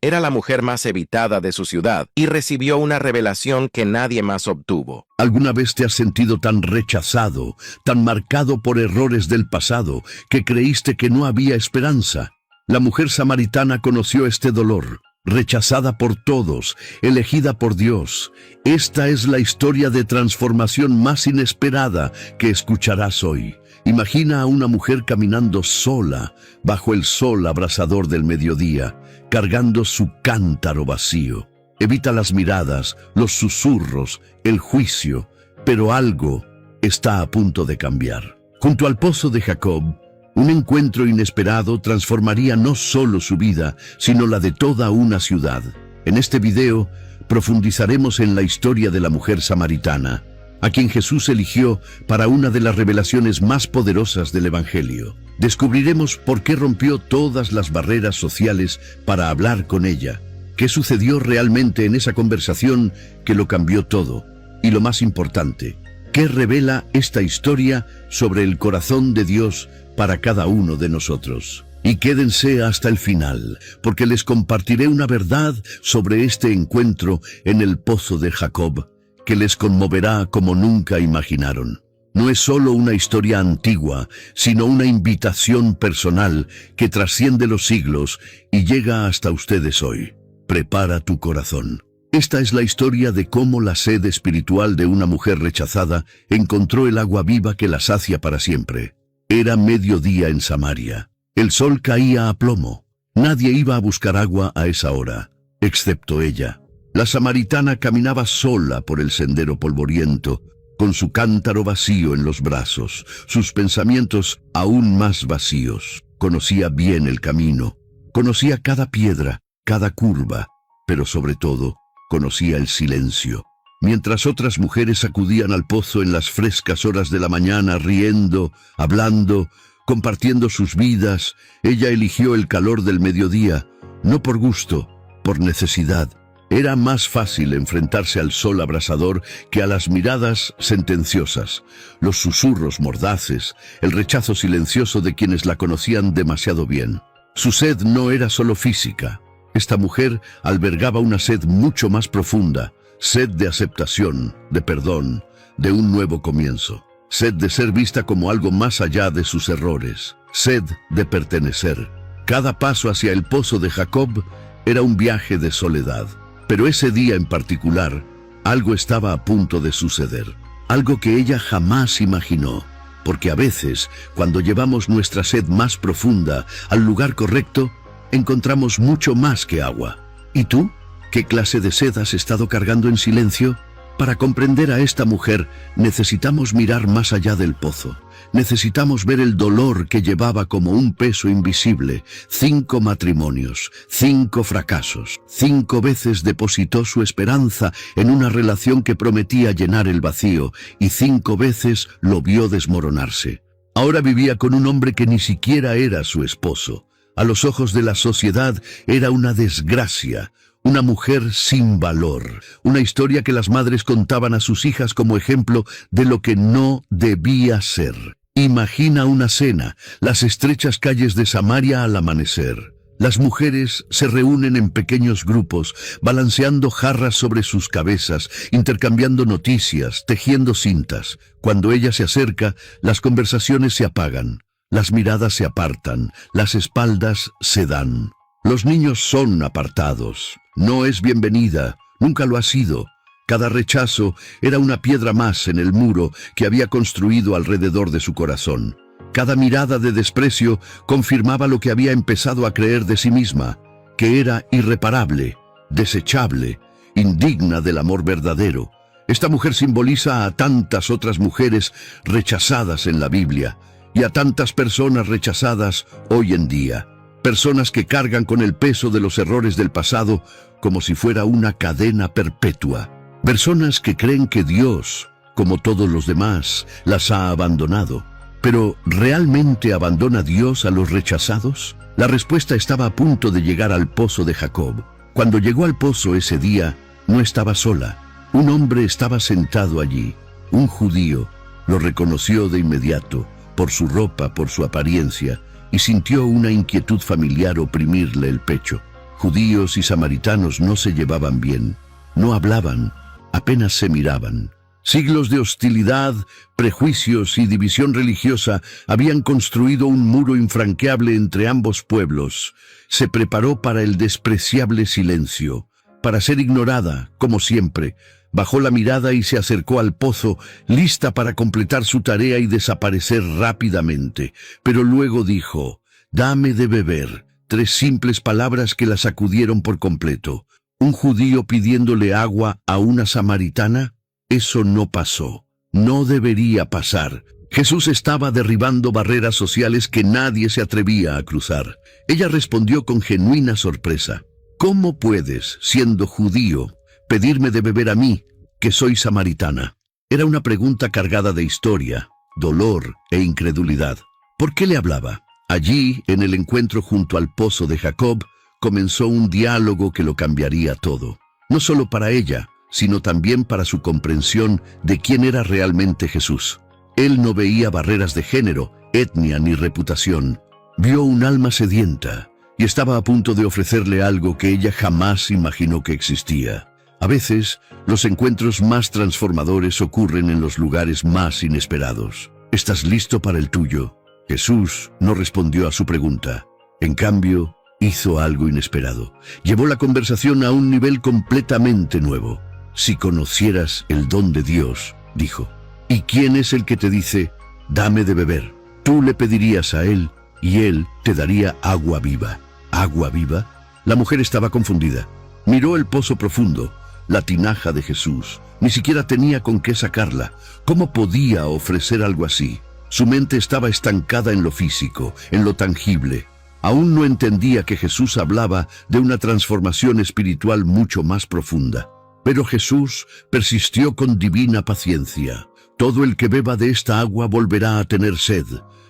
Era la mujer más evitada de su ciudad y recibió una revelación que nadie más obtuvo. ¿Alguna vez te has sentido tan rechazado, tan marcado por errores del pasado, que creíste que no había esperanza? La mujer samaritana conoció este dolor, rechazada por todos, elegida por Dios. Esta es la historia de transformación más inesperada que escucharás hoy. Imagina a una mujer caminando sola, bajo el sol abrasador del mediodía, cargando su cántaro vacío. Evita las miradas, los susurros, el juicio, pero algo está a punto de cambiar. Junto al pozo de Jacob, un encuentro inesperado transformaría no solo su vida, sino la de toda una ciudad. En este video profundizaremos en la historia de la mujer samaritana, a quien Jesús eligió para una de las revelaciones más poderosas del Evangelio. Descubriremos por qué rompió todas las barreras sociales para hablar con ella, qué sucedió realmente en esa conversación que lo cambió todo, y lo más importante, qué revela esta historia sobre el corazón de Dios para cada uno de nosotros. Y quédense hasta el final, porque les compartiré una verdad sobre este encuentro en el pozo de Jacob, que les conmoverá como nunca imaginaron. No es solo una historia antigua, sino una invitación personal que trasciende los siglos y llega hasta ustedes hoy. Prepara tu corazón. Esta es la historia de cómo la sed espiritual de una mujer rechazada encontró el agua viva que la sacia para siempre. Era mediodía en Samaria. El sol caía a plomo. Nadie iba a buscar agua a esa hora, excepto ella. La samaritana caminaba sola por el sendero polvoriento, con su cántaro vacío en los brazos, sus pensamientos aún más vacíos. Conocía bien el camino, conocía cada piedra, cada curva, pero sobre todo, conocía el silencio. Mientras otras mujeres acudían al pozo en las frescas horas de la mañana, riendo, hablando, compartiendo sus vidas, ella eligió el calor del mediodía, no por gusto, por necesidad. Era más fácil enfrentarse al sol abrasador que a las miradas sentenciosas, los susurros mordaces, el rechazo silencioso de quienes la conocían demasiado bien. Su sed no era solo física. Esta mujer albergaba una sed mucho más profunda, sed de aceptación, de perdón, de un nuevo comienzo. Sed de ser vista como algo más allá de sus errores. Sed de pertenecer. Cada paso hacia el pozo de Jacob era un viaje de soledad. Pero ese día en particular, algo estaba a punto de suceder. Algo que ella jamás imaginó. Porque a veces, cuando llevamos nuestra sed más profunda al lugar correcto, encontramos mucho más que agua. ¿Y tú? ¿Qué clase de sed has estado cargando en silencio? Para comprender a esta mujer, necesitamos mirar más allá del pozo. Necesitamos ver el dolor que llevaba como un peso invisible. 5 matrimonios, 5 fracasos. 5 veces depositó su esperanza en una relación que prometía llenar el vacío, y 5 veces lo vio desmoronarse. Ahora vivía con un hombre que ni siquiera era su esposo. A los ojos de la sociedad era una desgracia. Una mujer sin valor, una historia que las madres contaban a sus hijas como ejemplo de lo que no debía ser. Imagina una cena, las estrechas calles de Samaria al amanecer. Las mujeres se reúnen en pequeños grupos, balanceando jarras sobre sus cabezas, intercambiando noticias, tejiendo cintas. Cuando ella se acerca, las conversaciones se apagan, las miradas se apartan, las espaldas se dan. Los niños son apartados. No es bienvenida, nunca lo ha sido. Cada rechazo era una piedra más en el muro que había construido alrededor de su corazón. Cada mirada de desprecio confirmaba lo que había empezado a creer de sí misma, que era irreparable, desechable, indigna del amor verdadero. Esta mujer simboliza a tantas otras mujeres rechazadas en la Biblia y a tantas personas rechazadas hoy en día. Personas que cargan con el peso de los errores del pasado como si fuera una cadena perpetua. Personas que creen que Dios, como todos los demás, las ha abandonado. ¿Pero realmente abandona Dios a los rechazados? La respuesta estaba a punto de llegar al pozo de Jacob. Cuando llegó al pozo ese día, no estaba sola. Un hombre estaba sentado allí, un judío. Lo reconoció de inmediato, por su ropa, por su apariencia, y sintió una inquietud familiar oprimirle el pecho. Judíos y samaritanos no se llevaban bien, no hablaban, apenas se miraban. Siglos de hostilidad, prejuicios y división religiosa habían construido un muro infranqueable entre ambos pueblos. Se preparó para el despreciable silencio, para ser ignorada, como siempre. Bajó la mirada y se acercó al pozo, lista para completar su tarea y desaparecer rápidamente. Pero luego dijo: «Dame de beber». 3 simples palabras que la sacudieron por completo. ¿Un judío pidiéndole agua a una samaritana? Eso no pasó. No debería pasar. Jesús estaba derribando barreras sociales que nadie se atrevía a cruzar. Ella respondió con genuina sorpresa: «¿Cómo puedes, siendo judío, pedirme de beber a mí, que soy samaritana?» Era una pregunta cargada de historia, dolor e incredulidad. ¿Por qué le hablaba? Allí, en el encuentro junto al pozo de Jacob, comenzó un diálogo que lo cambiaría todo. No solo para ella, sino también para su comprensión de quién era realmente Jesús. Él no veía barreras de género, etnia ni reputación. Vio un alma sedienta y estaba a punto de ofrecerle algo que ella jamás imaginó que existía. A veces, los encuentros más transformadores ocurren en los lugares más inesperados. ¿Estás listo para el tuyo? Jesús no respondió a su pregunta. En cambio, hizo algo inesperado. Llevó la conversación a un nivel completamente nuevo. «Si conocieras el don de Dios», dijo, «¿y quién es el que te dice, dame de beber? Tú le pedirías a él y él te daría agua viva». ¿Agua viva? La mujer estaba confundida. Miró el pozo profundo, la tinaja de Jesús. Ni siquiera tenía con qué sacarla. ¿Cómo podía ofrecer algo así? Su mente estaba estancada en lo físico, en lo tangible. Aún no entendía que Jesús hablaba de una transformación espiritual mucho más profunda. Pero Jesús persistió con divina paciencia. «Todo el que beba de esta agua volverá a tener sed,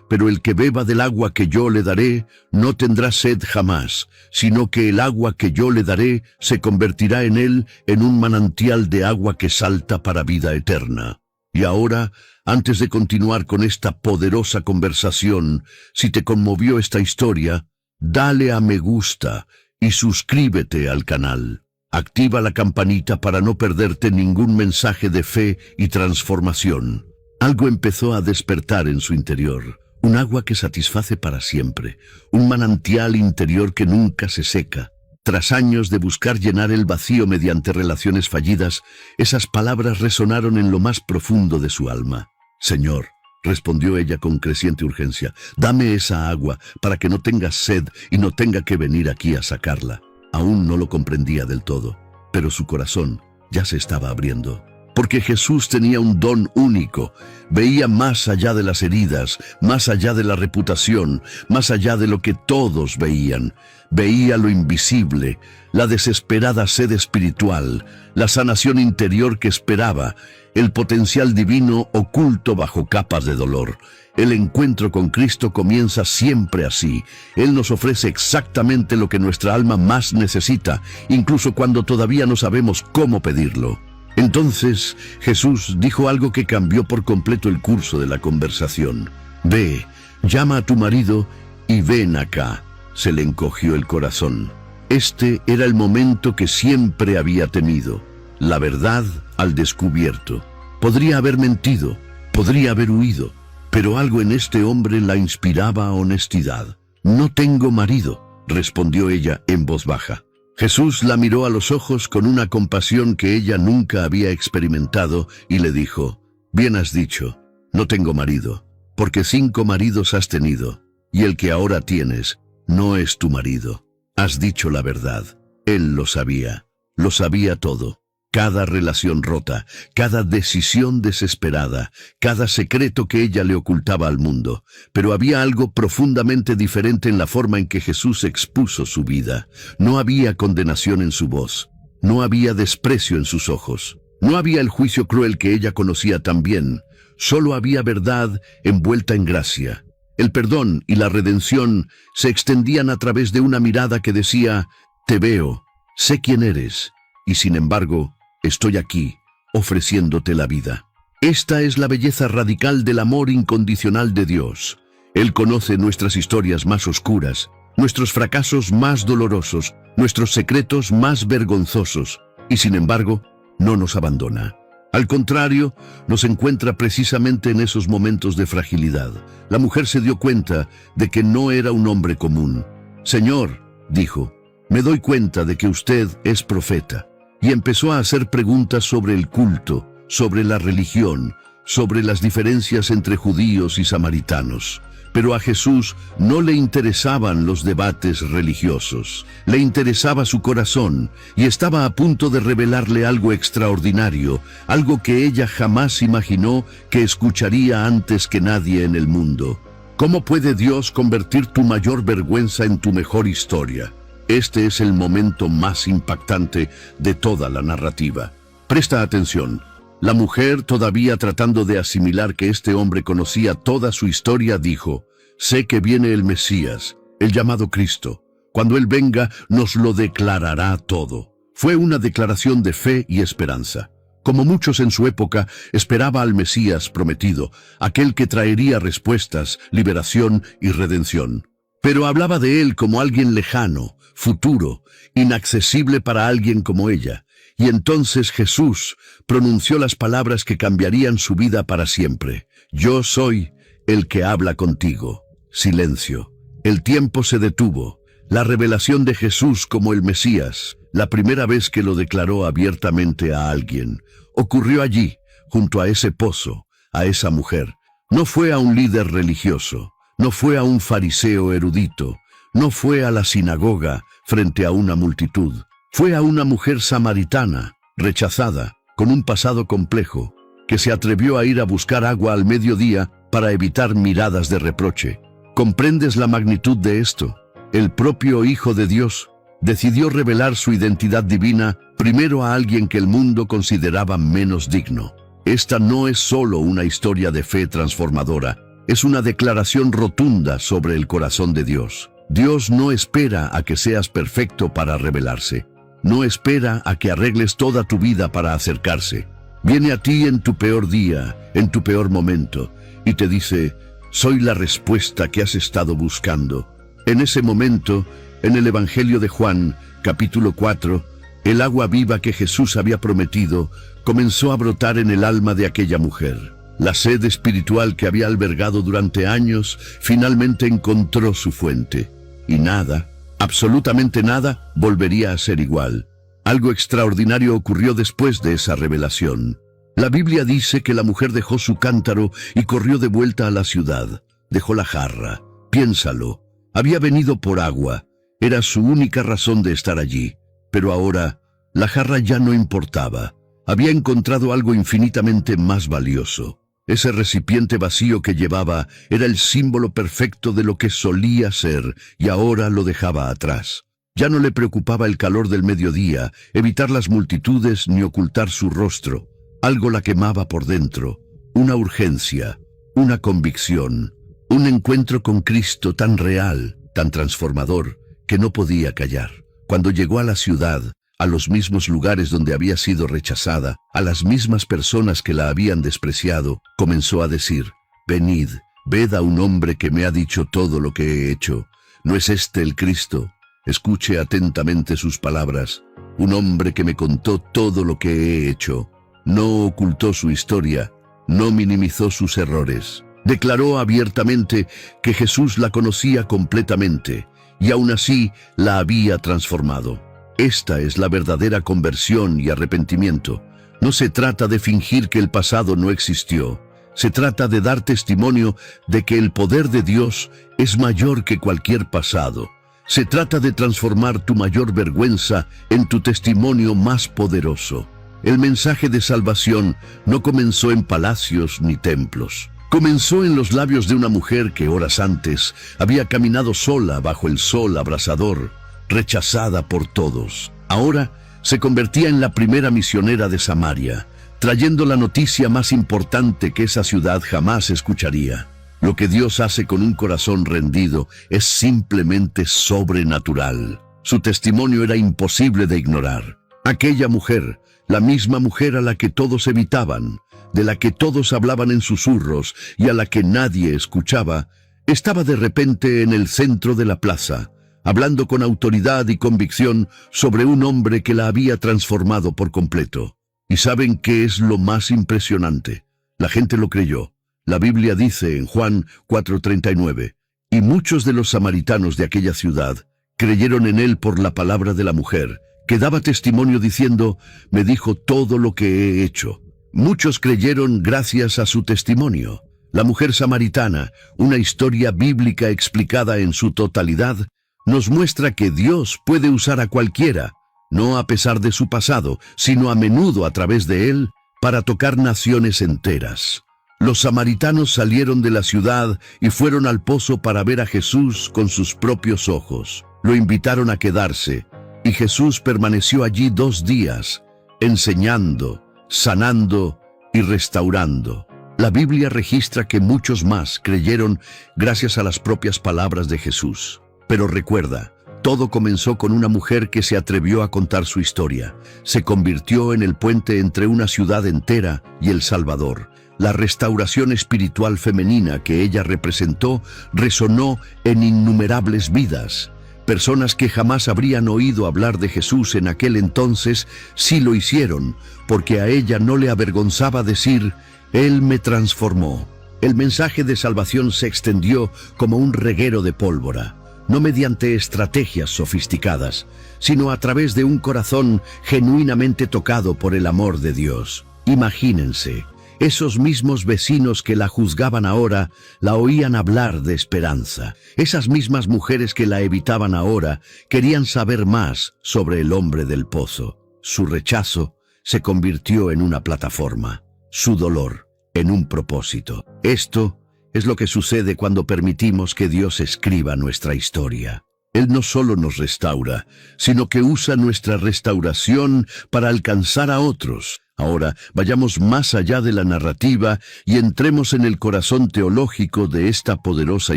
pero el que beba del agua que yo le daré no tendrá sed jamás, sino que el agua que yo le daré se convertirá en él en un manantial de agua que salta para vida eterna». Y ahora, antes de continuar con esta poderosa conversación, si te conmovió esta historia, dale a me gusta y suscríbete al canal. Activa la campanita para no perderte ningún mensaje de fe y transformación. Algo empezó a despertar en su interior. Un agua que satisface para siempre. Un manantial interior que nunca se seca. Tras años de buscar llenar el vacío mediante relaciones fallidas, esas palabras resonaron en lo más profundo de su alma. «Señor», respondió ella con creciente urgencia, «dame esa agua para que no tengas sed y no tenga que venir aquí a sacarla». Aún no lo comprendía del todo, pero su corazón ya se estaba abriendo. Porque Jesús tenía un don único. Veía más allá de las heridas, más allá de la reputación, más allá de lo que todos veían. Veía lo invisible, la desesperada sed espiritual, la sanación interior que esperaba, el potencial divino oculto bajo capas de dolor. El encuentro con Cristo comienza siempre así. Él nos ofrece exactamente lo que nuestra alma más necesita, incluso cuando todavía no sabemos cómo pedirlo. Entonces Jesús dijo algo que cambió por completo el curso de la conversación. «Ve, llama a tu marido y ven acá». Se le encogió el corazón. Este era el momento que siempre había temido. La verdad al descubierto. Podría haber mentido, podría haber huido, pero algo en este hombre la inspiraba honestidad. «No tengo marido», respondió ella en voz baja. Jesús la miró a los ojos con una compasión que ella nunca había experimentado y le dijo: «Bien has dicho, no tengo marido, porque 5 maridos has tenido, y el que ahora tienes no es tu marido. Has dicho la verdad». Él lo sabía todo. Cada relación rota, cada decisión desesperada, cada secreto que ella le ocultaba al mundo. Pero había algo profundamente diferente en la forma en que Jesús expuso su vida. No había condenación en su voz, no había desprecio en sus ojos, no había el juicio cruel que ella conocía tan bien. Solo había verdad envuelta en gracia. El perdón y la redención se extendían a través de una mirada que decía: «Te veo, sé quién eres, y sin embargo, estoy aquí, ofreciéndote la vida». Esta es la belleza radical del amor incondicional de Dios. Él conoce nuestras historias más oscuras nuestros fracasos más dolorosos, nuestros secretos más vergonzosos, y sin embargo, no nos abandona. Al contrario, nos encuentra precisamente en esos momentos de fragilidad. La mujer se dio cuenta de que no era un hombre común. «Señor», dijo, «me doy cuenta de que usted es profeta». Y empezó a hacer preguntas sobre el culto, sobre la religión, sobre las diferencias entre judíos y samaritanos. Pero a Jesús no le interesaban los debates religiosos, le interesaba su corazón y estaba a punto de revelarle algo extraordinario, algo que ella jamás imaginó que escucharía antes que nadie en el mundo. ¿Cómo puede Dios convertir tu mayor vergüenza en tu mejor historia? Este es el momento más impactante de toda la narrativa. Presta atención. La mujer, todavía tratando de asimilar que este hombre conocía toda su historia, dijo, «Sé que viene el Mesías, el llamado Cristo. Cuando Él venga, nos lo declarará todo». Fue una declaración de fe y esperanza. Como muchos en su época, esperaba al Mesías prometido, aquel que traería respuestas, liberación y redención. Pero hablaba de Él como alguien lejano, futuro, inaccesible para alguien como ella. Y entonces Jesús pronunció las palabras que cambiarían su vida para siempre. «Yo soy el que habla contigo». Silencio. El tiempo se detuvo. La revelación de Jesús como el Mesías, la primera vez que lo declaró abiertamente a alguien, ocurrió allí, junto a ese pozo, a esa mujer. No fue a un líder religioso, no fue a un fariseo erudito, no fue a la sinagoga frente a una multitud. Fue a una mujer samaritana, rechazada, con un pasado complejo, que se atrevió a ir a buscar agua al mediodía para evitar miradas de reproche. ¿Comprendes la magnitud de esto? El propio Hijo de Dios decidió revelar su identidad divina primero a alguien que el mundo consideraba menos digno. Esta no es solo una historia de fe transformadora, es una declaración rotunda sobre el corazón de Dios. Dios no espera a que seas perfecto para revelarse. No espera a que arregles toda tu vida para acercarse. Viene a ti en tu peor día, en tu peor momento, y te dice, «Soy la respuesta que has estado buscando». En ese momento, en el Evangelio de Juan, capítulo 4, el agua viva que Jesús había prometido comenzó a brotar en el alma de aquella mujer. La sed espiritual que había albergado durante años finalmente encontró su fuente. Y nada, absolutamente nada, volvería a ser igual. Algo extraordinario ocurrió después de esa revelación. La Biblia dice que la mujer dejó su cántaro y corrió de vuelta a la ciudad. Dejó la jarra. Piénsalo. Había venido por agua. Era su única razón de estar allí. Pero ahora, la jarra ya no importaba. Había encontrado algo infinitamente más valioso. Ese recipiente vacío que llevaba era el símbolo perfecto de lo que solía ser, y ahora lo dejaba atrás. Ya no le preocupaba el calor del mediodía, evitar las multitudes ni ocultar su rostro. Algo la quemaba por dentro, una urgencia, una convicción, un encuentro con Cristo tan real, tan transformador, que no podía callar. Cuando llegó a la ciudad, a los mismos lugares donde había sido rechazada, a las mismas personas que la habían despreciado, comenzó a decir, «Venid, ved a un hombre que me ha dicho todo lo que he hecho. ¿No es este el Cristo? Escuche atentamente sus palabras. Un hombre que me contó todo lo que he hecho. No ocultó su historia, no minimizó sus errores. Declaró abiertamente que Jesús la conocía completamente, y aún así la había transformado. Esta es la verdadera conversión y arrepentimiento. No se trata de fingir que el pasado no existió. Se trata de dar testimonio de que el poder de Dios es mayor que cualquier pasado. Se trata de transformar tu mayor vergüenza en tu testimonio más poderoso. El mensaje de salvación no comenzó en palacios ni templos. Comenzó en los labios de una mujer que horas antes había caminado sola bajo el sol abrasador, rechazada por todos. Ahora se convertía en la primera misionera de Samaria, trayendo la noticia más importante que esa ciudad jamás escucharía. Lo que Dios hace con un corazón rendido es simplemente sobrenatural. Su testimonio era imposible de ignorar. Aquella mujer, la misma mujer a la que todos evitaban, de la que todos hablaban en susurros y a la que nadie escuchaba, estaba de repente en el centro de la plaza, hablando con autoridad y convicción sobre un hombre que la había transformado por completo. ¿Y saben qué es lo más impresionante? La gente lo creyó. La Biblia dice en Juan 4:39, y muchos de los samaritanos de aquella ciudad creyeron en él por la palabra de la mujer, que daba testimonio diciendo, me dijo todo lo que he hecho. Muchos creyeron gracias a su testimonio. La mujer samaritana, una historia bíblica explicada en su totalidad, nos muestra que Dios puede usar a cualquiera, no a pesar de su pasado, sino a menudo a través de él, para tocar naciones enteras. Los samaritanos salieron de la ciudad y fueron al pozo para ver a Jesús con sus propios ojos. Lo invitaron a quedarse, y Jesús permaneció allí 2 días, enseñando, sanando y restaurando. La Biblia registra que muchos más creyeron gracias a las propias palabras de Jesús. Pero recuerda, todo comenzó con una mujer que se atrevió a contar su historia. Se convirtió en el puente entre una ciudad entera y El Salvador. La restauración espiritual femenina que ella representó resonó en innumerables vidas. Personas que jamás habrían oído hablar de Jesús en aquel entonces, sí lo hicieron, porque a ella no le avergonzaba decir, Él me transformó. El mensaje de salvación se extendió como un reguero de pólvora, no mediante estrategias sofisticadas, sino a través de un corazón genuinamente tocado por el amor de Dios. Imagínense, esos mismos vecinos que la juzgaban ahora, la oían hablar de esperanza. Esas mismas mujeres que la evitaban ahora, querían saber más sobre el hombre del pozo. Su rechazo se convirtió en una plataforma, su dolor en un propósito. Esto es lo que sucede cuando permitimos que Dios escriba nuestra historia. Él no solo nos restaura, sino que usa nuestra restauración para alcanzar a otros. Ahora, vayamos más allá de la narrativa y entremos en el corazón teológico de esta poderosa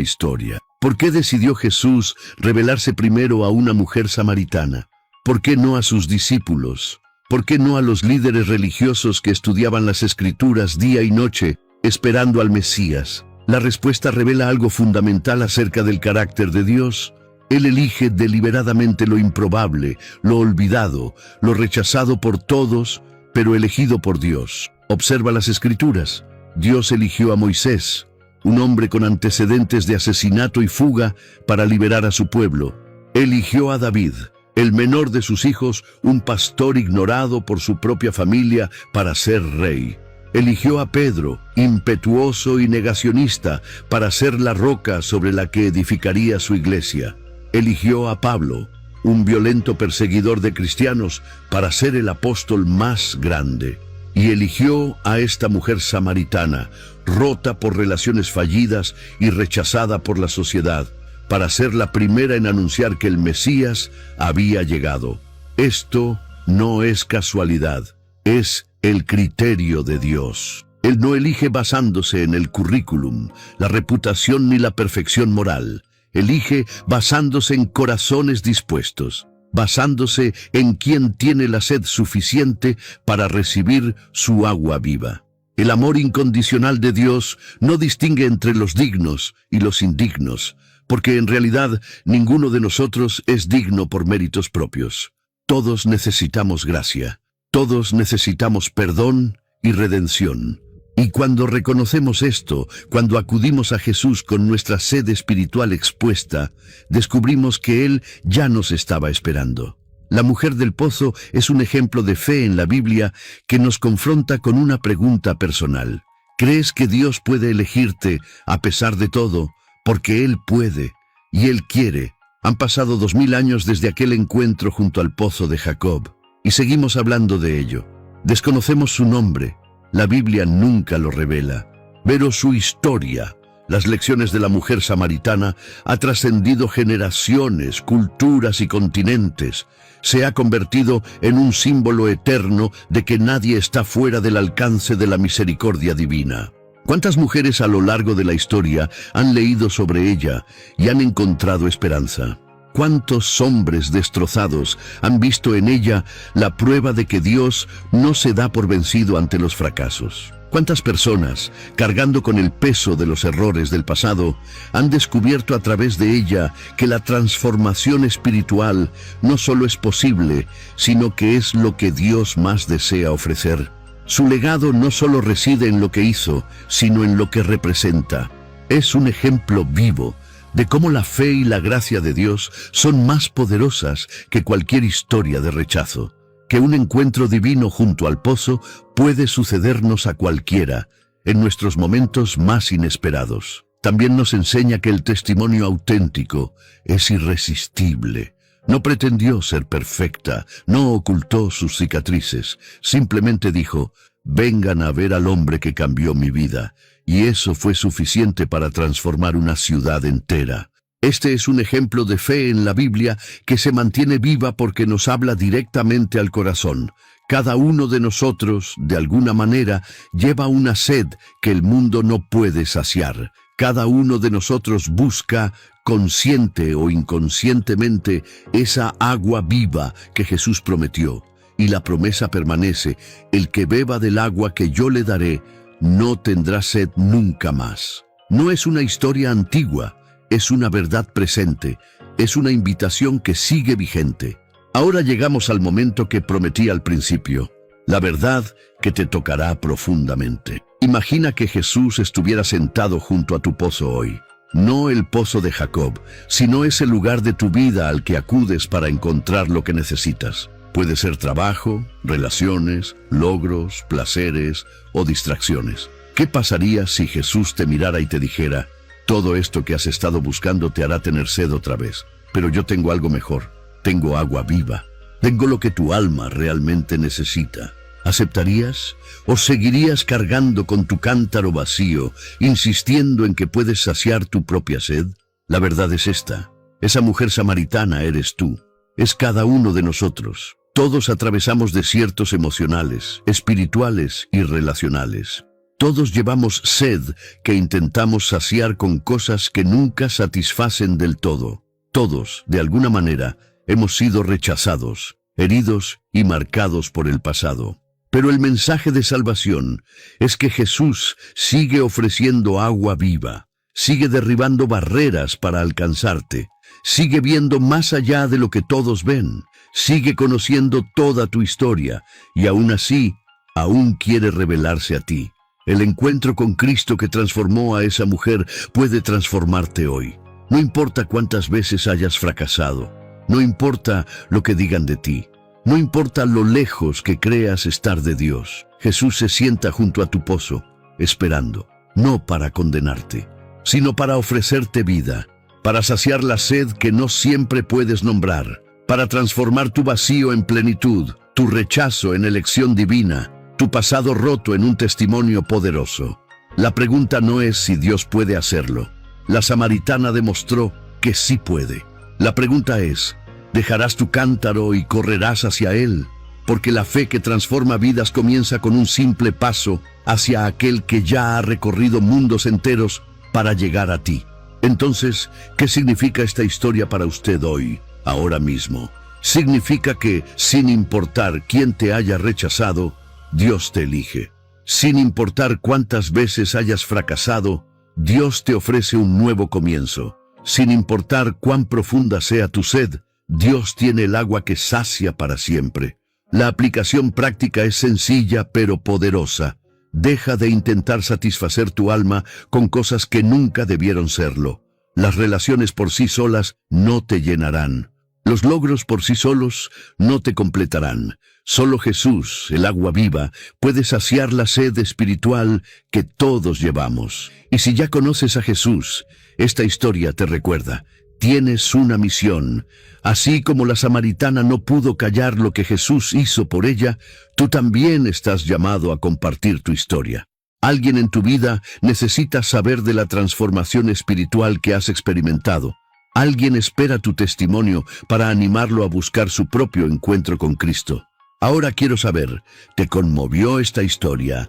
historia. ¿Por qué decidió Jesús revelarse primero a una mujer samaritana? ¿Por qué no a sus discípulos? ¿Por qué no a los líderes religiosos que estudiaban las Escrituras día y noche, esperando al Mesías? La respuesta revela algo fundamental acerca del carácter de Dios. Él elige deliberadamente lo improbable, lo olvidado, lo rechazado por todos, pero elegido por Dios. Observa las Escrituras. Dios eligió a Moisés, un hombre con antecedentes de asesinato y fuga, para liberar a su pueblo. Eligió a David, el menor de sus hijos, un pastor ignorado por su propia familia, para ser rey. Eligió a Pedro, impetuoso y negacionista, para ser la roca sobre la que edificaría su iglesia. Eligió a Pablo, un violento perseguidor de cristianos, para ser el apóstol más grande. Y eligió a esta mujer samaritana, rota por relaciones fallidas y rechazada por la sociedad, para ser la primera en anunciar que el Mesías había llegado. Esto no es casualidad, es el criterio de Dios. Él no elige basándose en el currículum, la reputación ni la perfección moral. Elige basándose en corazones dispuestos, basándose en quien tiene la sed suficiente para recibir su agua viva. El amor incondicional de Dios no distingue entre los dignos y los indignos, porque en realidad ninguno de nosotros es digno por méritos propios. Todos necesitamos gracia, todos necesitamos perdón y redención. Y cuando reconocemos esto, cuando acudimos a Jesús con nuestra sed espiritual expuesta, descubrimos que Él ya nos estaba esperando. La mujer del pozo es un ejemplo de fe en la Biblia que nos confronta con una pregunta personal. ¿Crees que Dios puede elegirte a pesar de todo? Porque Él puede y Él quiere. Han pasado 2000 años desde aquel encuentro junto al pozo de Jacob y seguimos hablando de ello. Desconocemos su nombre. La Biblia nunca lo revela, pero su historia, las lecciones de la mujer samaritana, ha trascendido generaciones, culturas y continentes. Se ha convertido en un símbolo eterno de que nadie está fuera del alcance de la misericordia divina. ¿Cuántas mujeres a lo largo de la historia han leído sobre ella y han encontrado esperanza? ¿Cuántos hombres destrozados han visto en ella la prueba de que Dios no se da por vencido ante los fracasos? ¿Cuántas personas, cargando con el peso de los errores del pasado, han descubierto a través de ella que la transformación espiritual no solo es posible, sino que es lo que Dios más desea ofrecer? Su legado no solo reside en lo que hizo, sino en lo que representa. Es un ejemplo vivo de cómo la fe y la gracia de Dios son más poderosas que cualquier historia de rechazo. Que un encuentro divino junto al pozo puede sucedernos a cualquiera, en nuestros momentos más inesperados. También nos enseña que el testimonio auténtico es irresistible. No pretendió ser perfecta, no ocultó sus cicatrices, simplemente dijo: vengan a ver al hombre que cambió mi vida, y eso fue suficiente para transformar una ciudad entera. Este es un ejemplo de fe en la Biblia que se mantiene viva porque nos habla directamente al corazón. Cada uno de nosotros, de alguna manera, lleva una sed que el mundo no puede saciar. Cada uno de nosotros busca, consciente o inconscientemente, esa agua viva que Jesús prometió. Y la promesa permanece: el que beba del agua que yo le daré, no tendrá sed nunca más. No es una historia antigua. Es una verdad presente, es una invitación que sigue vigente. Ahora llegamos al momento que prometí al principio, la verdad que te tocará profundamente. Imagina que Jesús estuviera sentado junto a tu pozo hoy. No el pozo de Jacob, sino ese lugar de tu vida al que acudes para encontrar lo que necesitas. Puede ser trabajo, relaciones, logros, placeres o distracciones. ¿Qué pasaría si Jesús te mirara y te dijera: todo esto que has estado buscando te hará tener sed otra vez, pero yo tengo algo mejor? Tengo agua viva. Tengo lo que tu alma realmente necesita. ¿Aceptarías? ¿O seguirías cargando con tu cántaro vacío, insistiendo en que puedes saciar tu propia sed? La verdad es esta: esa mujer samaritana eres tú. Es cada uno de nosotros. Todos atravesamos desiertos emocionales, espirituales y relacionales. Todos llevamos sed que intentamos saciar con cosas que nunca satisfacen del todo. Todos, de alguna manera, hemos sido rechazados, heridos y marcados por el pasado. Pero el mensaje de salvación es que Jesús sigue ofreciendo agua viva, sigue derribando barreras para alcanzarte, sigue viendo más allá de lo que todos ven, sigue conociendo toda tu historia y aún así, aún quiere revelarse a ti. El encuentro con Cristo que transformó a esa mujer puede transformarte hoy. No importa cuántas veces hayas fracasado, no importa lo que digan de ti, no importa lo lejos que creas estar de Dios. Jesús se sienta junto a tu pozo, esperando, no para condenarte, sino para ofrecerte vida, para saciar la sed que no siempre puedes nombrar, para transformar tu vacío en plenitud, tu rechazo en elección divina, tu pasado roto en un testimonio poderoso. La pregunta no es si Dios puede hacerlo. La samaritana demostró que sí puede. La pregunta es: ¿dejarás tu cántaro y correrás hacia Él? Porque la fe que transforma vidas comienza con un simple paso hacia aquel que ya ha recorrido mundos enteros para llegar a ti. Entonces, ¿qué significa esta historia para usted hoy, ahora mismo? Significa que, sin importar quién te haya rechazado, Dios te elige. Sin importar cuántas veces hayas fracasado, Dios te ofrece un nuevo comienzo. Sin importar cuán profunda sea tu sed, Dios tiene el agua que sacia para siempre. La aplicación práctica es sencilla pero poderosa. Deja de intentar satisfacer tu alma con cosas que nunca debieron serlo. Las relaciones por sí solas no te llenarán. Los logros por sí solos no te completarán. Solo Jesús, el agua viva, puede saciar la sed espiritual que todos llevamos. Y si ya conoces a Jesús, esta historia te recuerda: tienes una misión. Así como la samaritana no pudo callar lo que Jesús hizo por ella, tú también estás llamado a compartir tu historia. Alguien en tu vida necesita saber de la transformación espiritual que has experimentado. Alguien espera tu testimonio para animarlo a buscar su propio encuentro con Cristo. Ahora quiero saber, ¿te conmovió esta historia?